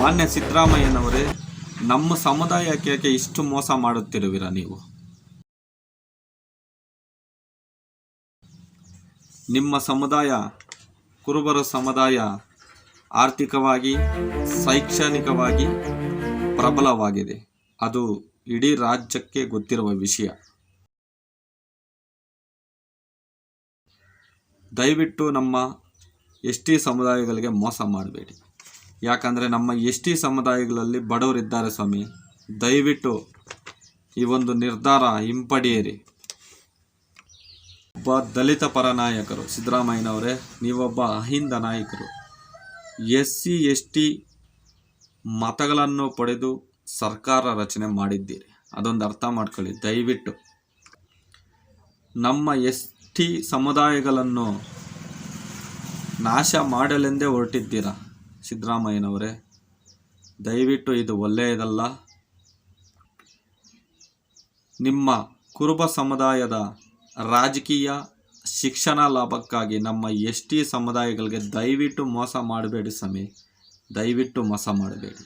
ಮಾನ್ಯ ಸಿದ್ದರಾಮಯ್ಯನವರೇ, ನಮ್ಮ ಸಮುದಾಯಕ್ಕೆ ಇಷ್ಟು ಮೋಸ ಮಾಡುತ್ತಿರುವಿರಾ ನೀವು? ನಿಮ್ಮ ಸಮುದಾಯ, ಕುರುಬರ ಸಮುದಾಯ ಆರ್ಥಿಕವಾಗಿ, ಶೈಕ್ಷಣಿಕವಾಗಿ ಪ್ರಬಲವಾಗಿದೆ. ಅದು ಇಡೀ ರಾಜ್ಯಕ್ಕೆ ಗೊತ್ತಿರುವ ವಿಷಯ. ದಯವಿಟ್ಟು ನಮ್ಮ ಎಸ್.ಟಿ ಸಮುದಾಯಗಳಿಗೆ ಮೋಸ ಮಾಡಬೇಡಿ. ಯಾಕಂದರೆ ನಮ್ಮ ಎಸ್.ಟಿ ಸಮುದಾಯಗಳಲ್ಲಿ ಬಡವರಿದ್ದಾರೆ ಸ್ವಾಮಿ. ದಯವಿಟ್ಟು ಈ ಒಂದು ನಿರ್ಧಾರ ಹಿಂಪಡೆಯಿರಿ. ಒಬ್ಬ ದಲಿತ ಪರ ನಾಯಕರು ಸಿದ್ದರಾಮಯ್ಯನವರೇ, ನೀವೊಬ್ಬ ಅಹಿಂದ ನಾಯಕರು. SC ST ಮತಗಳನ್ನು ಪಡೆದು ಸರ್ಕಾರ ರಚನೆ ಮಾಡಿದ್ದೀರಿ. ಅದೊಂದು ಅರ್ಥ ಮಾಡ್ಕೊಳ್ಳಿ ದಯವಿಟ್ಟು. ನಮ್ಮ ST ಸಮುದಾಯಗಳನ್ನು ನಾಶ ಮಾಡಲೆಂದೇ ಹೊರಟಿದ್ದೀರಾ ಸಿದ್ದರಾಮಯ್ಯನವರೇ. ದಯವಿಟ್ಟು ಇದು ಒಳ್ಳೆಯದಲ್ಲ. ನಿಮ್ಮ ಕುರುಬ ಸಮುದಾಯದ ರಾಜಕೀಯ ಶಿಕ್ಷಣ ಲಾಭಕ್ಕಾಗಿ ನಮ್ಮ ST ಸಮುದಾಯಗಳಿಗೆ ದಯವಿಟ್ಟು ಮೋಸ ಮಾಡಬೇಡಿ ಸ್ವಾಮಿ. ದಯವಿಟ್ಟು ಮೋಸ ಮಾಡಬೇಡಿ.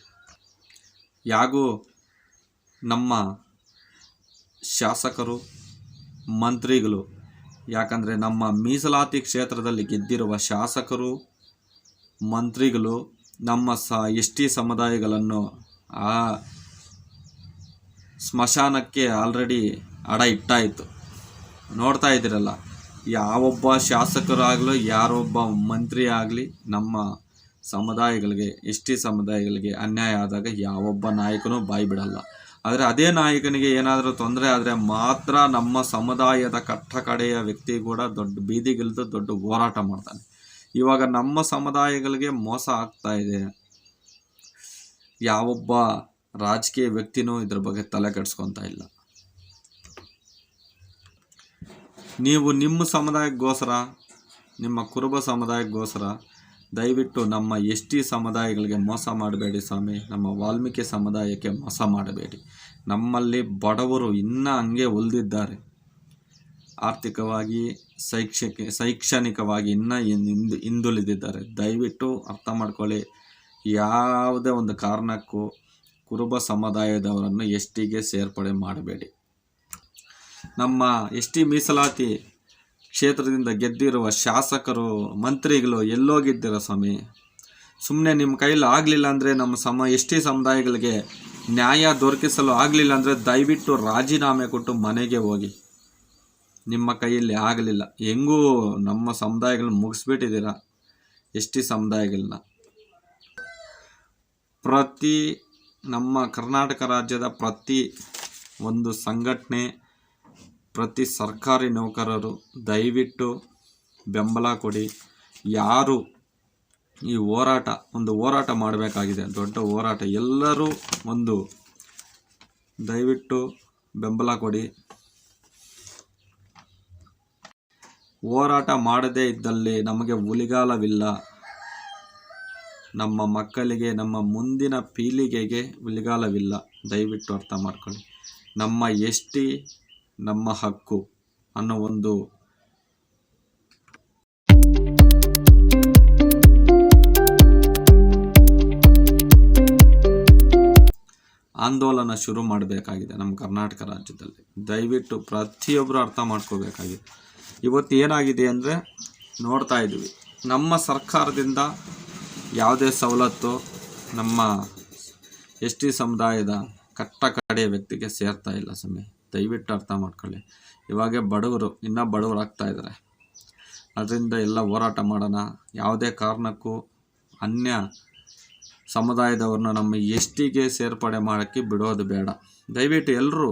ಯಾಗೂ ನಮ್ಮ ಶಾಸಕರು, ಮಂತ್ರಿಗಳು, ಯಾಕಂದರೆ ನಮ್ಮ ಮೀಸಲಾತಿ ಕ್ಷೇತ್ರದಲ್ಲಿ ಗೆದ್ದಿರುವ ಶಾಸಕರು, ಮಂತ್ರಿಗಳು ನಮ್ಮ ST ಸಮುದಾಯಗಳನ್ನು ಆ ಸ್ಮಶಾನಕ್ಕೆ ಆಲ್ರೆಡಿ ಅಡ ಇಟ್ಟಾಯಿತು. ನೋಡ್ತಾ ಇದ್ದೀರಲ್ಲ, ಯಾವೊಬ್ಬ ಶಾಸಕರಾಗಲಿ ಯಾರೊಬ್ಬ ಮಂತ್ರಿ ಆಗಲಿ ನಮ್ಮ ಸಮುದಾಯಗಳಿಗೆ ST ಸಮುದಾಯಗಳಿಗೆ ಅನ್ಯಾಯ ಆದಾಗ ಯಾವೊಬ್ಬ ನಾಯಕನೂ ಬಾಯಿ ಬಿಡಲ್ಲ. ಆದರೆ ಅದೇ ನಾಯಕನಿಗೆ ಏನಾದರೂ ತೊಂದರೆ ಆದರೆ ಮಾತ್ರ ನಮ್ಮ ಸಮುದಾಯದ ಕಟ್ಟಕಡೆಯ ವ್ಯಕ್ತಿ ಕೂಡ ದೊಡ್ಡ ಬೀದಿಗಿಳಿದು ದೊಡ್ಡ ಹೋರಾಟ ಮಾಡ್ತಾನೆ. ಇವಾಗ ನಮ್ಮ ಸಮುದಾಯಗಳಿಗೆ ಮೋಸ ಆಗ್ತಾ ಇದೆ. ಯಾವೊಬ್ಬ ರಾಜಕೀಯ ವ್ಯಕ್ತಿನೂ ಇದ್ರ ಬಗ್ಗೆ ತಲೆ ಕೆಡಿಸ್ಕೊತಾ ಇಲ್ಲ. ನೀವು ನಿಮ್ಮ ಸಮುದಾಯಕ್ಕೋಸ್ಕರ, ನಿಮ್ಮ ಕುರುಬ ಸಮುದಾಯಕ್ಕೋಸ್ಕರ ದಯವಿಟ್ಟು ನಮ್ಮ ST ಸಮುದಾಯಗಳಿಗೆ ಮೋಸ ಮಾಡಬೇಡಿ ಸ್ವಾಮಿ. ನಮ್ಮ ವಾಲ್ಮೀಕಿ ಸಮುದಾಯಕ್ಕೆ ಮೋಸ ಮಾಡಬೇಡಿ. ನಮ್ಮಲ್ಲಿ ಬಡವರು ಇನ್ನೂ ಹಂಗೆ ಉಳಿದಿದ್ದಾರೆ. ಆರ್ಥಿಕವಾಗಿ, ಶೈಕ್ಷಣಿಕವಾಗಿ ಇನ್ನೂ ಹಿಂದುಳಿದಿದ್ದಾರೆ. ದಯವಿಟ್ಟು ಅರ್ಥ ಮಾಡ್ಕೊಳ್ಳಿ. ಯಾವುದೇ ಒಂದು ಕಾರಣಕ್ಕೂ ಕುರುಬ ಸಮುದಾಯದವರನ್ನು STಗೆ ಸೇರ್ಪಡೆ ಮಾಡಬೇಡಿ. ನಮ್ಮ ST ಮೀಸಲಾತಿ ಕ್ಷೇತ್ರದಿಂದ ಗೆದ್ದಿರುವ ಶಾಸಕರು, ಮಂತ್ರಿಗಳು ಎಲ್ಲೋಗಿದ್ದೀರ ಸ್ವಾಮಿ? ಸುಮ್ಮನೆ ನಿಮ್ಮ ಕೈಯಲ್ಲಿ ಆಗಲಿಲ್ಲ ಅಂದರೆ ನಮ್ಮ ST ಸಮುದಾಯಗಳಿಗೆ ನ್ಯಾಯ ದೊರಕಿಸಲು ಆಗಲಿಲ್ಲ ಅಂದರೆ ದಯವಿಟ್ಟು ರಾಜೀನಾಮೆ ಕೊಟ್ಟು ಮನೆಗೆ ಹೋಗಿ. ನಿಮ್ಮ ಕೈಯಲ್ಲಿ ಆಗಲಿಲ್ಲ, ಹೆಂಗೂ ನಮ್ಮ ಸಮುದಾಯಗಳನ್ನ ಮುಗಿಸ್ಬಿಟ್ಟಿದ್ದೀರ. ST ಸಮುದಾಯಗಳನ್ನ ನಮ್ಮ ಕರ್ನಾಟಕ ರಾಜ್ಯದ ಪ್ರತಿ ಒಂದು ಸಂಘಟನೆ, ಪ್ರತಿ ಸರ್ಕಾರಿ ನೌಕರರು ದಯವಿಟ್ಟು ಬೆಂಬಲ ಕೊಡಿ. ಯಾರು ಈ ಹೋರಾಟ ಮಾಡಬೇಕಾಗಿದೆ, ದೊಡ್ಡ ಹೋರಾಟ. ಎಲ್ಲರೂ ದಯವಿಟ್ಟು ಬೆಂಬಲ ಕೊಡಿ. ಹೋರಾಟ ಮಾಡದೇ ಇದ್ದಲ್ಲಿ ನಮಗೆ ಉಳಿಗಾಲವಿಲ್ಲ. ನಮ್ಮ ಮಕ್ಕಳಿಗೆ, ನಮ್ಮ ಮುಂದಿನ ಪೀಳಿಗೆಗೆ ಉಳಿಗಾಲವಿಲ್ಲ. ದಯವಿಟ್ಟು ಅರ್ಥ ಮಾಡ್ಕೊಳ್ಳಿ. ನಮ್ಮ ST ನಮ್ಮ ಹಕ್ಕು ಅನ್ನೋ ಒಂದು ಆಂದೋಲನ ಶುರು ಮಾಡಬೇಕಾಗಿದೆ ನಮ್ಮ ಕರ್ನಾಟಕ ರಾಜ್ಯದಲ್ಲಿ. ದಯವಿಟ್ಟು ಪ್ರತಿಯೊಬ್ಬರು ಅರ್ಥ ಮಾಡ್ಕೋಬೇಕಾಗಿದೆ. ಇವತ್ತು ಏನಾಗಿದೆ ಅಂದರೆ ನೋಡ್ತಾ ಇದ್ದೀವಿ, ನಮ್ಮ ಸರ್ಕಾರದಿಂದ ಯಾವುದೇ ಸವಲತ್ತು ನಮ್ಮ ST ಸಮುದಾಯದ ಕಡೆಯ ವ್ಯಕ್ತಿಗೆ ಸೇರ್ತಾ ಇಲ್ಲ ಸ್ವಾಮಿ. ದಯವಿಟ್ಟು ಅರ್ಥ ಮಾಡ್ಕೊಳ್ಳಿ. ಇವಾಗೆ ಇನ್ನೂ ಬಡವರು ಆಗ್ತಾ ಇದ್ದಾರೆ. ಅದರಿಂದ ಎಲ್ಲ ಹೋರಾಟ ಮಾಡೋಣ. ಯಾವುದೇ ಕಾರಣಕ್ಕೂ ಅನ್ಯ ಸಮುದಾಯದವ್ರನ್ನ ನಮ್ಮ STಗೆ ಸೇರ್ಪಡೆ ಮಾಡೋಕ್ಕೆ ಬಿಡೋದು ಬೇಡ. ದಯವಿಟ್ಟು ಎಲ್ಲರೂ,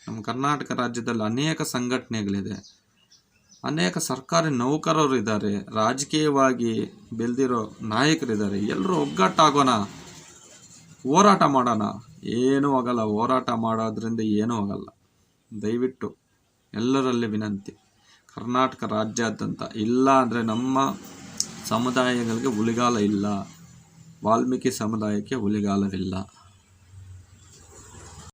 ನಮ್ಮ ಕರ್ನಾಟಕ ರಾಜ್ಯದಲ್ಲಿ ಅನೇಕ ಸಂಘಟನೆಗಳಿದೆ, ಅನೇಕ ಸರ್ಕಾರಿ ನೌಕರರು ಇದ್ದಾರೆ, ರಾಜಕೀಯವಾಗಿ ಬೆಳೆದಿರೋ ನಾಯಕರಿದ್ದಾರೆ. ಎಲ್ಲರೂ ಒಗ್ಗಟ್ಟಾಗೋಣ, ಹೋರಾಟ ಮಾಡೋಣ. ಏನೂ ಆಗಲ್ಲ, ಹೋರಾಟ ಮಾಡೋದ್ರಿಂದ ಏನೂ ಆಗಲ್ಲ. ದಯವಿಟ್ಟು ಎಲ್ಲರಲ್ಲಿ ವಿನಂತಿ, ಕರ್ನಾಟಕ ರಾಜ್ಯಾದ್ಯಂತ. ಇಲ್ಲ ಅಂದರೆ ನಮ್ಮ ಸಮುದಾಯಗಳಿಗೆ ಉಳಿಗಾಲ ಇಲ್ಲ, ವಾಲ್ಮೀಕಿ ಸಮುದಾಯಕ್ಕೆ ಉಳಿಗಾಲವಿಲ್ಲ.